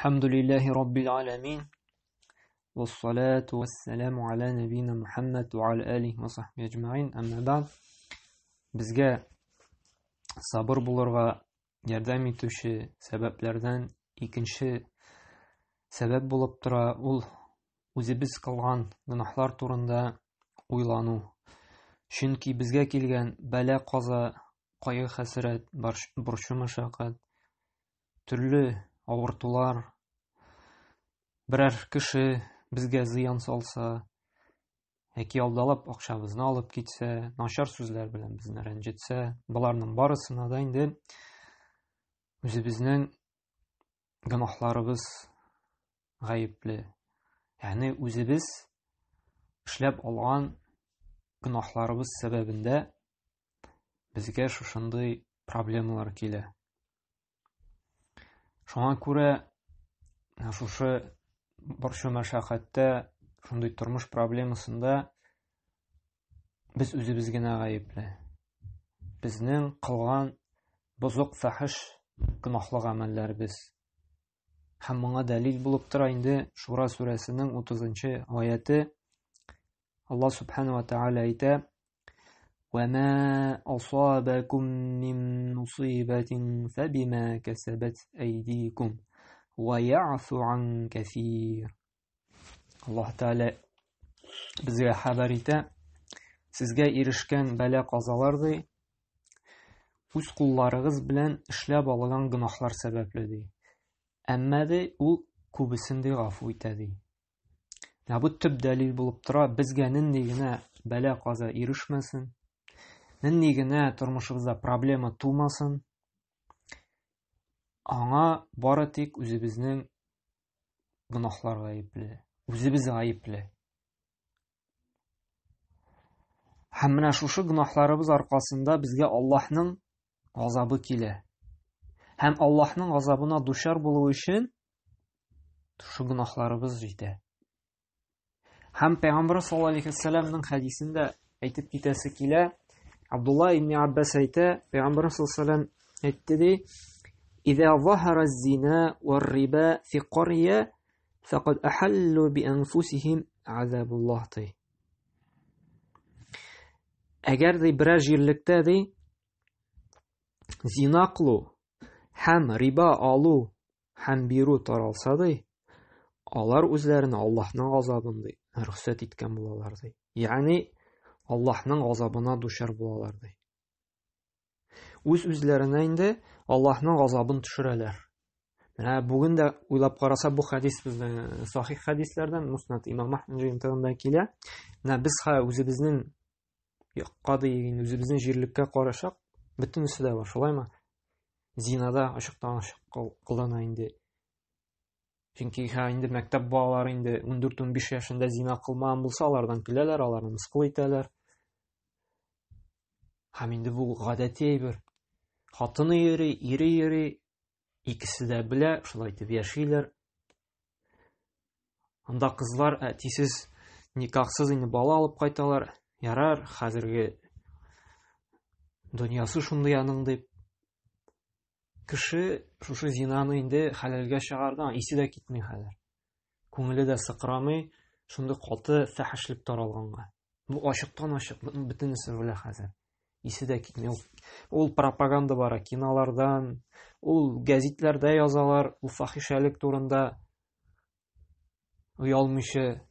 الحمد لله رب العالمين والصلاة والسلام على نبينا محمد وعلى آله وصحبه أجمعين. أما بعد, bizga sabır bulurga yardım etüşü sebeplerden ikinci sebep bulup tura ul үзебез кылган гынахлар турында уйлану. Чөнки безгә килгән бәла каза, кайгы хәсрәт, борчу мәшәкать, төрле авыртулар, берәр кеше безгә зыян салса, яки алдалап акчабызны алып китсә, начар сүзләр белән безне рәнҗетсә, буларның барысына да инде үзебезнең гынахларыбыз гаепле. Yani үзебез эшләп алган гынахларыбыз сәбәбендә безгә шушындый проблемалар килә. Шуңа күрә шушы борчу мәшәкатьтә, шундый тормыш проблемасында без үзебез генә гаепле. Безнең кылган бозык фәхиш гынахлы гамәлләребез. Һәм моңа дәлил булып тора инде Шура сүрәсенең 30-нчы аяты. Аллаһ субхана ва тааля әйтә: "Ва-ма асабакум мин мусибатин фабима касабат айдикум ва яъфу ан кафир." Аллаһ тааля безгә хәбәр итә: Сезгә ирешкән бәла казалар үз кулларыгыз белән эшләп алган гынахлар сәбәпле ди. Әмма ул күбесен гафу итә ди. Бу төп дәлил булып тора, безгә нинди генә бәла каза ирешмәсен, нинди генә тормышыбызда проблема тумасын, аңа бары тик үзебезнең гынахлар гаепле, үзебез гаепле. Һәм менә шушы гынахларыбыз аркасында безгә Аллаһның газабы килә. Һәм Аллаһның газабына дучар булу өчен шу гынахларыбыз җитә. Һәм Пәйгамбәр саллаллаһу алейһи ва сәлләмнең хәдисендә әйтеп китәсе килә. Абдулла ибн Аббас әйтә, Пәйгамбәр саллаллаһу алейһи ва сәлләм әйтте ди: "Иза захара az-зина ва-риба фи qarya фақад ахаллу би анфусихим азабуллаһ." Әгәр берәр җирлектә зина кылу һәм риба алу һәм бирү таралса, алар үзләренә Аллаһның газабын рөхсәт иткән булалар. Ягъни Аллаһның газабына дучар булалар. Үз-үзләренә инде Аллаһның газабын төшерәләр. Менә бүген дә уйлап караса, бу хадис безнең сахих хадисләрдән, Муснад имам Ахмад җыентыгында килә. Менә без үзебезнең якка дигән, үзебезнең җирлеккә карашак, бөтенесе дә бар, шулаймы? Зинада ачыктан-ачык кылына инде. Чөнки инде мәктәп балалары инде 14-15 яшында зина кылмаган булса, алардан көләләр, аларны мыскыл итәләр. Һәм инде бу гадәти әйбер. Хатыны йөри, ире йөри, икесе дә белә, шулай итеп яшиләр. Анда кызлар әтисез, никахсыз инде бала алып кайталар. Ярар, хәзерге дөньясы шундый аның дип. Кеше шушы зинаны инде хәләлгә чыгарган, исе дә китми хәзер. Күңеле дә сыкрамый, шундый каты фәхишлек таралганга. Бу ачыктан-ачык бөтенесе белә хәзер. Исе дә китми. Ул пропаганда бара кинолардан, ул гәзитләрдә язалар, ул фахишәлек турында уялмыйча.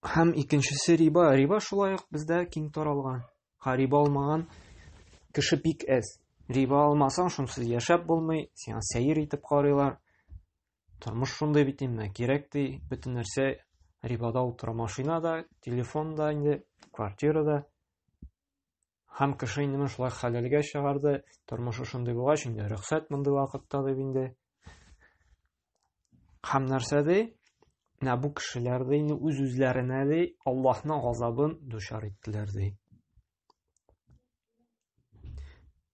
Һәм икенчесе риба. Риба шулай ук бездә киң таралган. Риба алмаган кеше бик әз. Риба алмасаң, шунсыз яшәп булмый, сиңа сәер итеп карыйлар. Тормыш шундый бит инде, кирәк ди, бөтен нәрсә рибада утыра, машинада, телефонда, инде квартирада. Һәм кеше инде шулай хәләлгә чыгарды, тормышы шундый булгач, инде рөхсәт мондый вакытта дип инде. Һәм нәрсә бу кешеләр инде үз-үзләренә Аллаһның газабын дучар иттеләр.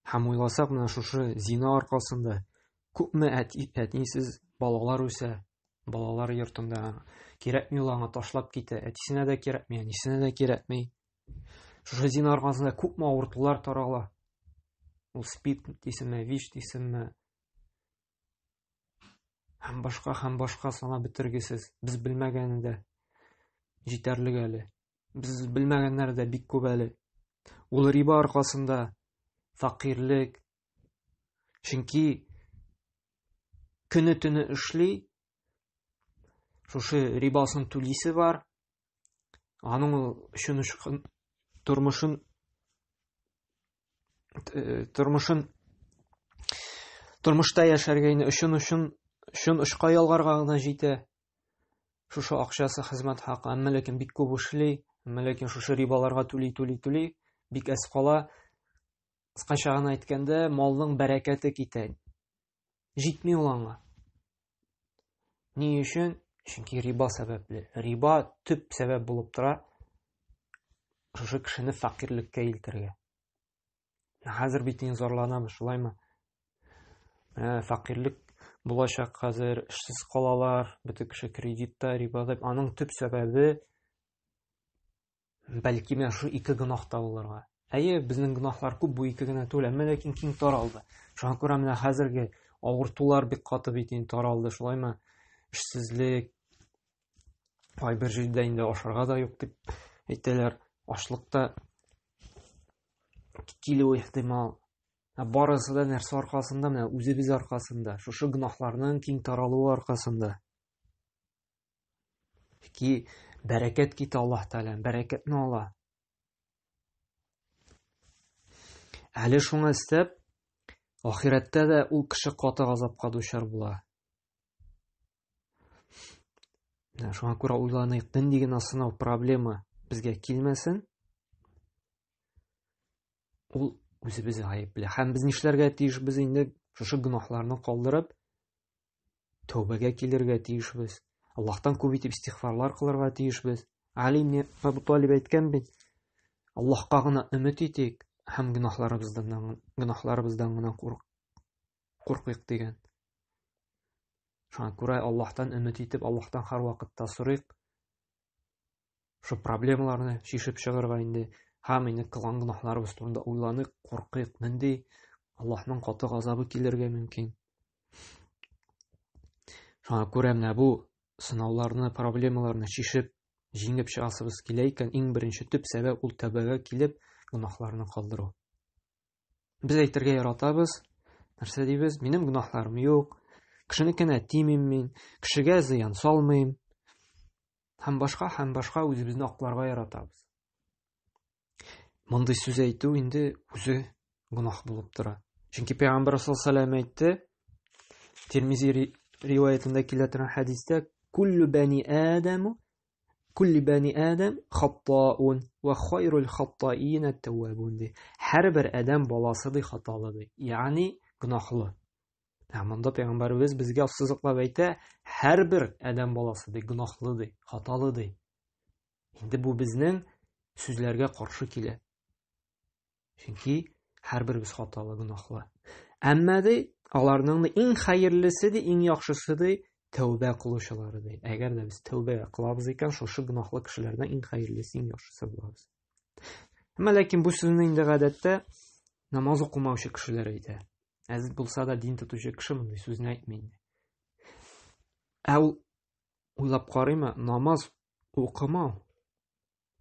Һәм уйласак, менә шушы зина аркасында күпме әтисез балалар үсә, балалар йортында кирәкми аңа ташлап китә, әтисенә дә кирәкми, әнисенә дә кирәкми. Шушы зина аркасында күпме авыртулар тарала. Ул спид дисеңме, ВИЧ дисеңме, һәм башка санап бетергесез. Без белмәгәне дә җитәрлек әле. Без белмәгәннәр дә бик күп әле. Ул риба аркасында факирлек. Чөнки көне-төне эшли, шушы рибасын түлисе бар. Аның өчен тормышта яшәргә өчен эшкә ялгарга гына җитә. Шушы акчасы хезмәт хакы, әмма ләкин бик күп эшли, әмма ләкин шушы рибаларга түли, бик әз кала. Кыскача гына әйткәндә, малның бәрәкәте китә. Җитми ул аңа. Ни өчен? Чөнки риба сәбәпле. Риба төп сәбәп булып тора шушы кешене факирлеккә илтергә. Хәзер бит зарланабыз, шулаймы? Факирлек булачак хәзер, эшсез калалар, бөтен кеше кредитта, рибада. Аның төп сәбәбе бәлки менә шу ике гынахта булырга. Безнең гынахлар күп, бу ике генә түгел, әмма ләкин киң таралды. Шуңа күрә менә хәзерге авыртулар бик каты бит таралды, шулаймы? Эшсезлек, бер җирдә инде ашарга да юк дип әйтәләр. Ашлыкта килү ихтимал. Барысы да нәрсә аркасында, менә үзебез аркасында, шушы гынахларның киң таралуы аркасында. Ки бәрәкәт китә Аллаһ Тәгалә, бәрәкәтне ала. Әле шуңа өстәп, ахирәттә дә ул кеше каты газапка дучар була. Шуңа күрә уйланыйк, нинди генә сынау, проблема безгә килмәсен, ул үзебез гаепле. Һәм без нишләргә тиешбез инде? Шушы гынахларны калдырып, тәүбәгә килергә тиешбез. Аллаһтан күп итеп истигъфарлар кылырга тиешбез. Али ибн Абу Талиб әйткән бит: Аллаһка гына өмет итик һәм гынахларыбыздан гына куркыйк дигән. Шуңа күрә Аллаһтан өмет итеп, Аллаһтан һәр вакытта сорыйк. Шу проблемаларны чишеп чыгарга инде. Һәм инде кылган гынахларыбыз турында уйланыйк, куркыйк, нинди Аллаһның каты газабы килергә мөмкин. Шуңа күрә менә бу сынауларны, проблемаларны чишеп, җиңеп чыгасыбыз килә икән, иң беренче төп сәбәп ул тәүбәгә килеп, гынахларны калдыру. Без әйтергә яратабыз, нәрсә дибез? Минем гынахларым юк, кешенекенә тимим мин, кешегә зыян салмыйм. Һәм башка үзебезне акларга яратабыз. Мондый сүз әйтү инде үзе гынах булып тора. Чөнки Пәйгамбәр саллаллаһу алейһи ва саллям әйтте, Тирмизи риваятында килә торган хәдистә: "Куллу бани Адам хаттаун ва хайрул хаттаин ат-тawwabun" ди. Һәрбер адәм баласы ди хаталы ди. Ягъни гынахлы. Монда Пәйгамбәрбез безгә сызыклап әйтә, һәрбер адәм баласы ди гынахлы ди, хаталы ди. Инде бу безнең сүзләргә каршы килә. Чөнки һәрберебез хаталы, гынахлы. Әмма ди, аларның иң хәерлесе ди, иң яхшысы ди тәүбә кылучылары ди. Әгәр дә без тәүбә кылабыз икән, шушы гынахлы кешеләрдән иң хәерлесе, иң яхшысы булабыз. Әмма ләкин бу сүзне инде гадәттә намаз укымаучы кешеләр әйтә. Әз булса да дин тотучы кеше мондый сүзне әйтмәй инде. Ул уйлап карыймы, намаз укымау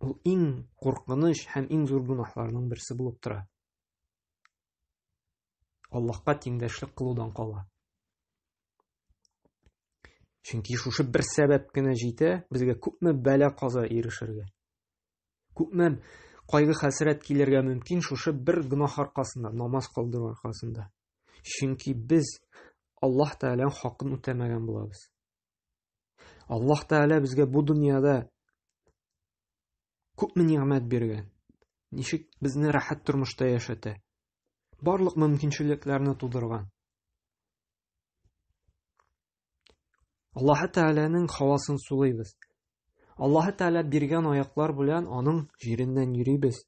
ул иң куркыныч һәм иң зур гынахларның берсе булып тора. Аллаһка тиңдәшлек кылудан кала. Чөнки шушы бер сәбәп кенә җитә безгә күпме бәла-каза ирешергә. Күпме кайгы хәсрәт килергә мөмкин шушы бер гынах аркасында, намаз кылдыру аркасында. Чөнки без Аллаһ Тәгаләнең хакын үтәмәгән булабыз. Аллаһ Тәгалә безгә бу дөньяда күпме ниъмәт биргән. Ничек безне рәхәт тормышта яшәтә. Барлык мөмкинчелекләрне тудырган. Аллаһ Тәгаләнең һавасын сулыйбыз. Аллаһ Тәгалә биргән аяклар белән аның җиреннән йөрибез.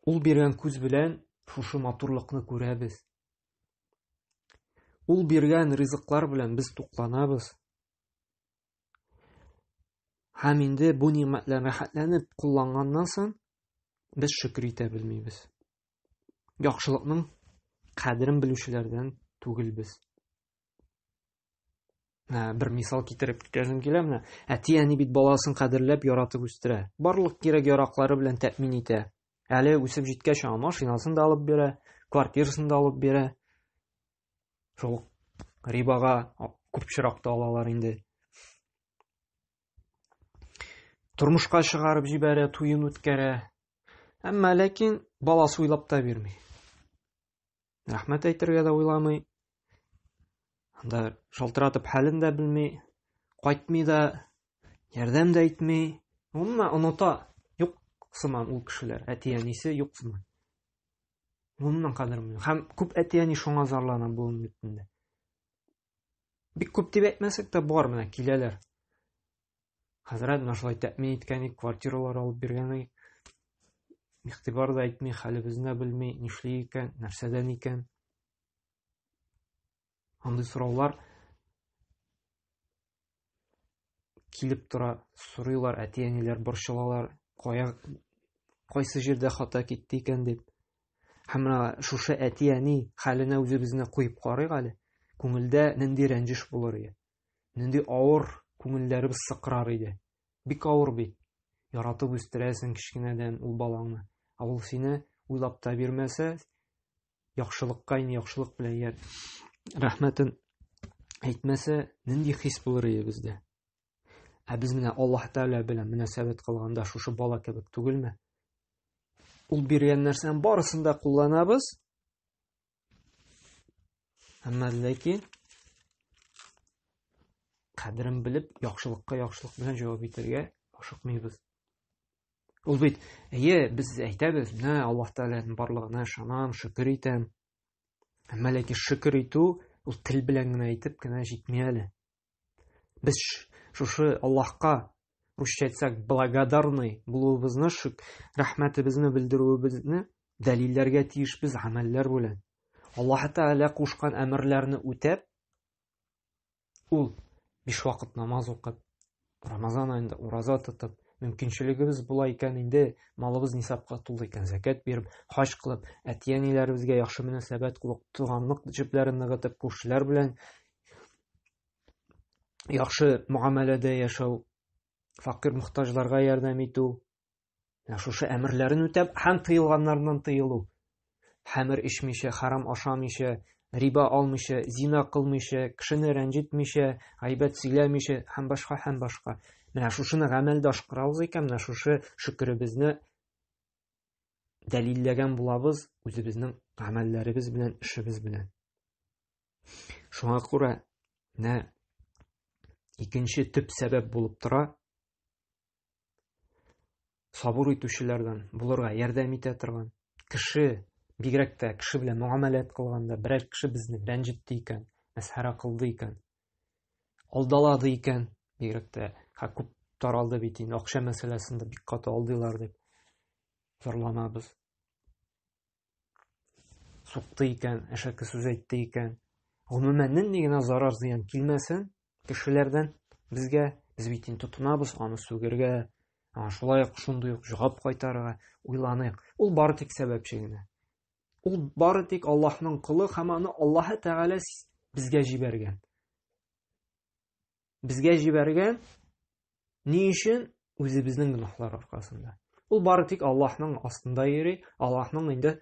Ул биргән күз белән шушы матурлыкны күрәбез. Ул биргән ризыклар белән без тукланабыз. Һәм инде бу ниъмәтләрне рәхәтләнеп кулланганнан соң без шөкр итә белмибез. яхшылыкның кадерен белүчеләрдән түгел без. Бер мисал китереп китәсем килә менә. Әти-әни бит баласын кадерләп, яратып үстерә. Барлык кирәк-яраклары белән тәэмин итә. Әле үсеп җиткәч, машинасын да алып бирә, квартирасын да алып бирә. Шул рибага күп чиракта алалар инде. Тормышка чыгарып җибәрә, туен үткәрә. Әмма ләкин баласы уйлап та бирми. Рәхмәт әйтергә дә уйламый. Анда шалтыратып хәлен дә белми, кайтмый да, ярдәм дә итми. Умма оныта. Юк сыман ул кешеләр, әти-әнисе юк сыман. Умман кадермен. Һәм күп әти-әни шуңа зарлана бу өмметендә. Бик күп дип әйтмәсәк тә бар менә киләләр. Хәзрәт менә шулай тәэмин иткән, квартиралар алып биргән. Игътибар да итми, хәлебезне белми, нишли икән, нәрсәдән икән. Андый сораулар килеп тора, сорыйлар, әти-әниләр борчылалар, кайсы җирдә хата китте икән дип. Һәм менә шушы әти-әни хәленә үзебезне куеп карыйк әле. Күңелдә нинди рәнҗеш булыр иде. Нинди авыр күңелләребез сыкрар иде. Бик авыр бит. Яратып үстерәсең кичкенәдән ул балаңны. Ул сине уйлап та бирмәсә, яхшылыкка, яхшылык белән рәхмәтен әйтмәсә, нинди хис булыр иде бездә. Без менә Аллаһ Тәгалә белән мөнәсәбәт кылганда шушы бала кебек түгелме? Ул биргән нәрсәнең барысын да кулланабыз. Әмма ләкин кадерен белеп, яхшылыкка яхшылык белән җавап итәргә ашыкмыйбыз. Ул бит, без әйтәбез, менә Аллаһ Тәгаләнең барлыгына ышанам, шөкер итәм. Әмма ләкин шөкер итү ул тел белән генә әйтеп кенә җитми әле. Без шушы Аллаһка русча әйтсәк благодарный булуыбызны, рәхмәтебезне белдерүебезне дәлилләргә тиешбез гамәлләр белән. Аллаһ Тәгалә кушкан әмерләрне үтәп, ул 5 вакыт намаз укып, Рамазан аенда ураза тотып, мөмкинчелегебез була икән инде, малыбыз нисапка тулды икән, закат биреп, хаҗ кылып, әти-әниләребезгә яхшы мөнәсәбәт кылып, туганлык җепләрен ныгытып, күршеләр белән яхшы муамәләдә яшәү, факир мохтаҗларга ярдәм итү, шушы әмерләрен үтәп, һәм тыелганнардан тыелу. Хәмер ичмичә, харам ашамыйча, риба алмыйча, зина кылмыйча, кешене рәнҗетмичә, гайбәт сөйләмичә, һәм башка. Менә шушыны гамәлдә ашкырабыз икән, менә шушы шөкеребезне дәлилләгән булабыз үзебезнең гамәлләребез белән, эшебез белән. Шуңа күрә менә икенче төп сәбәп булып тора. Сабыр итүчеләрдән булырга ярдәм итә торган кеше, бигрәк тә кеше белән муамәләт кылганда, берәр кеше безне рәнҗетте икән, мәсхәрә кылды икән, алдалады икән, бигрәк тә күп таралды бит инде акча мәсьәләсендә бик каты алдылар дип зарланабыз. Сукты икән, әшәке сүз әйтте икән. Гомумән нинди генә зарар зыян килмәсен кешеләрдән безгә, без бит тотынабыз аны сүгергә, шулай ук шундый ук җавап кайтарырга уйланыйк. Ул бары тик сәбәпче генә. Ул бары тик Аллаһның кулы һәм аны Аллаһ Тәгалә безгә җибәргән. Безгә җибәргән ни өчен? Үзебезнең гөнаһлар аркасында. Ул бары тик Аллаһның астында йөри, Аллаһның инде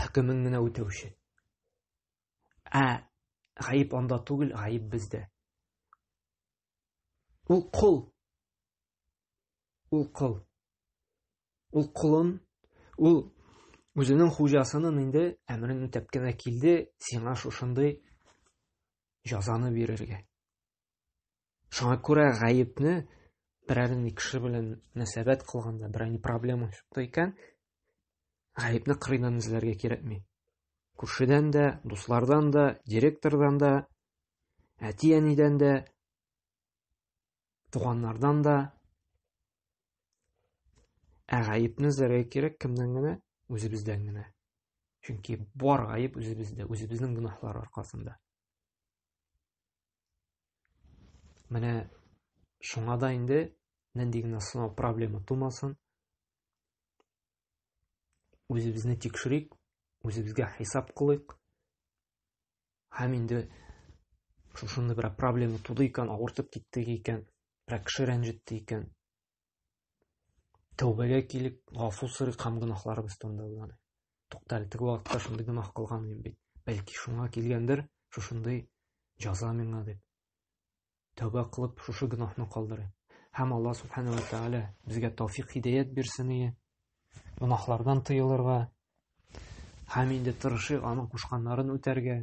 хөкемен генә үтәүче. Гаип анда түгел, гаип бездә. Ул кул. Ул кулын, ул үзенең хуҗасының инде әмрен үтәп кенә килде, сиңа шушындый җәзаны бирергә. Шуңа күрә гаипне берәр кеше белән мөнәсәбәт кылганда, берәр проблема чыкты икән, гаипне кырыйдан эзләргә кирәкми. Күршедән дә, дуслардан да, директордан да, әти-әнидән дә, туганнардан да. Гаипне эзләргә кирәк кемнән генә? Үзебездән генә. Чөнки бар гаип үзебездә, үзебезнең гөнаһлар аркасында. Менә шуңа да инде нинди генә сынау проблема тумасын. үзебезне тикшерик, үзебезгә хисап кылыйк. Һәм инде шушында бер проблема туды икән, авыртып китте икән, бер кеше рәнҗетте икән. Тәүбәгә килик, гафу сорыйк һәм гөнаһларыбыз турында. Туктале, теге вакытта шундый гөнаһ кылган идем бит. Бәлки шуңа килгәндер, шушындый җәза миңа дип. Тәүбә кылып, шушы гөнаһны калдырыйк. Һәм Аллаһ Субханаһу ва Тааля безгә тауфик хидаят бирсен ие. Гөнаһлардан тыелырга. Һәм инде тырышыйк аның кушканнарын үтәргә.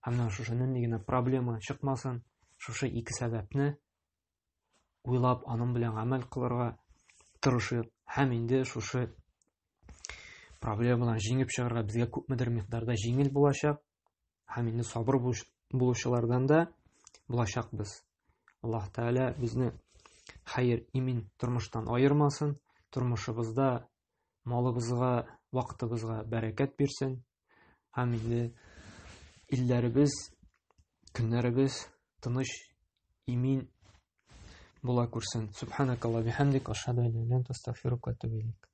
Һәм шушының нигенә проблема чыкмасын. Шушы ике сәбәпне уйлап, аның белән гамәл кылырга тырышыйк. Һәм инде шушы проблеманы җиңеп чыгарга безгә күпмедер микъдарда җиңел булачак. Һәм инде сабыр булучылардан да булачакбыз. Аллаһ Тааля безне хәер, имин тормыштан аермасын. Тормышыбызда, малыбызга, вакытыбызга бәрәкәт бирсен. Һәм инде илләребез, көннәребез тыныч, имин була күрсен. Субханакалла бихамдик, ашһаду ан ла илаха илля анта, астагфирука ва атубу илейк.